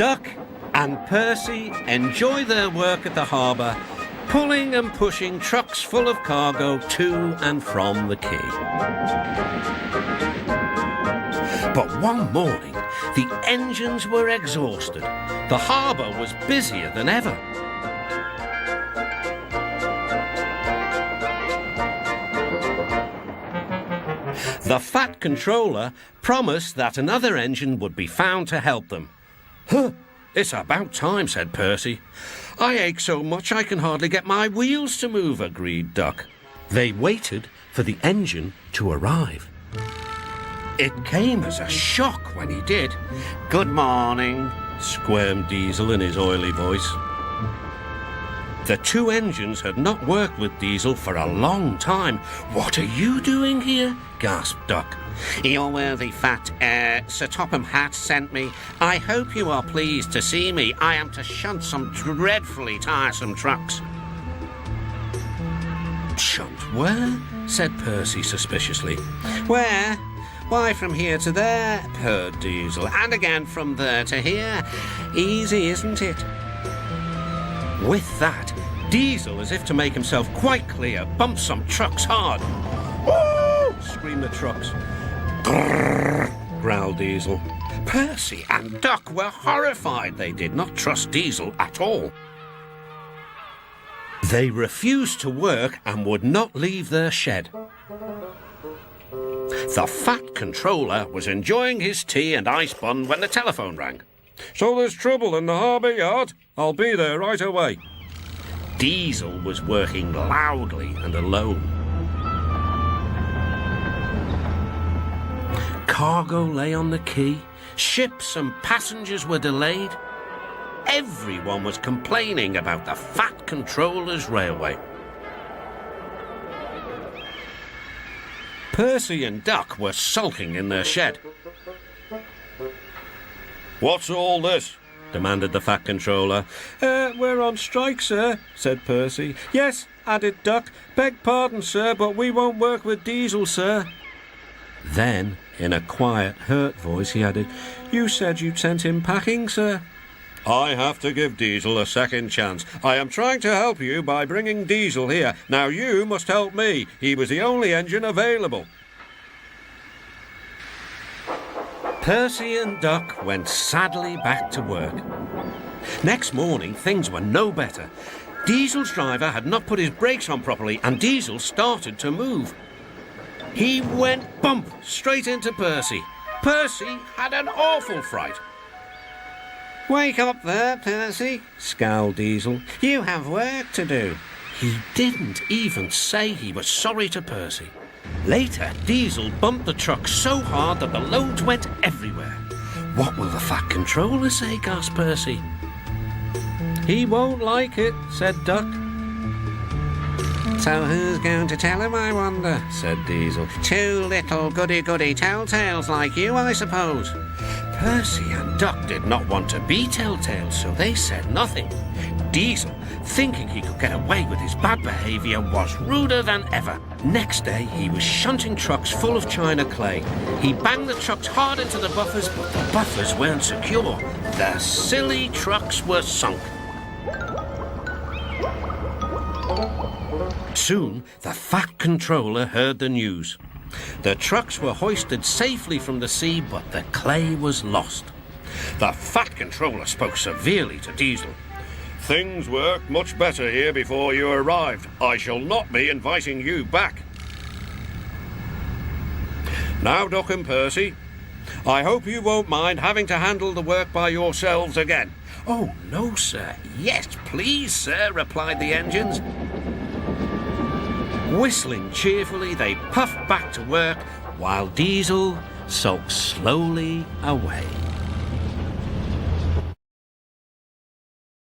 Duck and Percy enjoy their work at the harbour, pulling and pushing trucks full of cargo to and from the quay. But one morning, the engines were exhausted. The harbour was busier than ever. The Fat Controller promised that another engine would be found to help them. "Huh, it's about time," said Percy. "I ache so much I can hardly get my wheels to move," agreed Duck. They waited for the engine to arrive. It came as a shock when he did. "Good morning," squirmed Diesel in his oily voice. The two engines had not worked with Diesel for a long time. "What are you doing here?" gasped Duck. "Your worthy fat, Sir Topham Hatt sent me. I hope you are pleased to see me. I am to shunt some dreadfully tiresome trucks." "Shunt where?" said Percy suspiciously. "Where? Why, from here to there," purred Diesel, "and again from there to here. Easy, isn't it?" With that, Diesel, as if to make himself quite clear, bumped some trucks hard. "Woo!" screamed the trucks. "Grrr!" growled Diesel. Percy and Duck were horrified. They did not trust Diesel at all. They refused to work and would not leave their shed. The Fat Controller was enjoying his tea and ice bun when the telephone rang. "So there's trouble in the harbour yard? I'll be there right away." Diesel was working loudly and alone. Cargo lay on the quay. Ships and passengers were delayed. Everyone was complaining about the Fat Controller's railway. Percy and Duck were sulking in their shed. "What's all this?" demanded the Fat Controller. We're on strike, sir," said Percy. "Yes," added Duck. "Beg pardon, sir, but we won't work with Diesel, sir." Then, in a quiet, hurt voice, he added, "You said you'd sent him packing, sir." "I have to give Diesel a second chance. I am trying to help you by bringing Diesel here. Now you must help me. He was the only engine available." Percy and Duck went sadly back to work. Next morning, things were no better. Diesel's driver had not put his brakes on properly, and Diesel started to move. He went bump straight into Percy. Percy had an awful fright. "Wake up there, Percy," scowled Diesel. "You have work to do." He didn't even say he was sorry to Percy. Later, Diesel bumped the truck so hard that the loads went everywhere. "What will the Fat Controller say?" gasped Percy. "He won't like it," said Duck. "So who's going to tell him, I wonder?" said Diesel. "Two little goody-goody telltales like you, I suppose." Percy and Duck did not want to be telltales, so they said nothing. Diesel, thinking he could get away with his bad behaviour, was ruder than ever. Next day, he was shunting trucks full of china clay. He banged the trucks hard into the buffers, but the buffers weren't secure. The silly trucks were sunk. Soon, the Fat Controller heard the news. The trucks were hoisted safely from the sea, but the clay was lost. The Fat Controller spoke severely to Diesel. "Things worked much better here before you arrived. I shall not be inviting you back. Now, Duck and Percy, I hope you won't mind having to handle the work by yourselves again." "Oh, no, sir." "Yes, please, sir," replied the engines. Whistling cheerfully, they puffed back to work, while Diesel sulked slowly away.